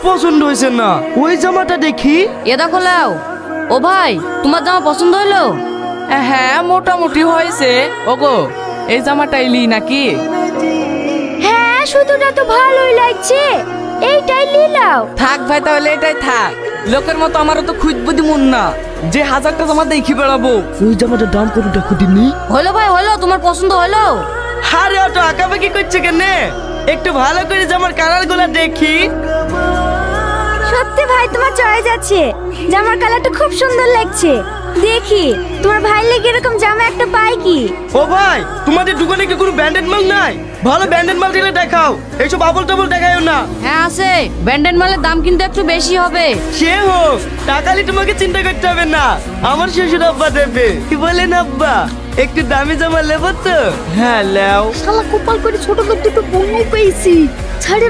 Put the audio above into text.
পছন্দ হয়েছে না, ওই জামাটা দেখি। এ দেখো লাও। ও ভাই, তোমার জামা পছন্দ হলো? হ্যাঁ মোটামুটি হয়েছে। ওগো, এই জামাটাই লি নাকি? হ্যাঁ শুধুটা তো ভালোই লাগছে, এইটাই নিলাও। থাক ভাই, তাহলে এটাই থাক। লোকের মতো আমারও তো খুঁজবো দিমুন না যে 1000টা জামা দেখি বেড়াবো। ওই জামাটার দাম কত দেখো দিনি। হলো ভাই হলো, তোমার পছন্দ হলো? আরে অত আঁকাবাকি করছে কেন? একটু ভালো করে জামার কালার গুলা দেখি। সত্যি ভাই তোমার চয়েস আছে, জামার কালারটা খুব সুন্দর লাগছে। দেখি তোমার ভাই লেগে এরকম জামা একটা পাই কি? ও ভাই, তোমাদের দোকানে কি কোনো ব্র্যান্ডেড মাল নাই? ভালো ব্র্যান্ডেড মাল দিলে দেখাও, এইসব আবল টাবল দেখাইও না। হ্যাঁ আছে, ব্র্যান্ডেড মালের দাম কিন্তু একটু বেশি হবে। সে হোক, টাকালি তোমাকে চিন্তা করতে হবে না, আমার শ্বশুর আব্বা দেবে। কি বলেন আব্বা, একটু দামি জামা নেবো তো? হ্যাঁ লেও। শালা কপাল করে ছোট লোক দুটো বউ পেয়েছি, ছাড়ে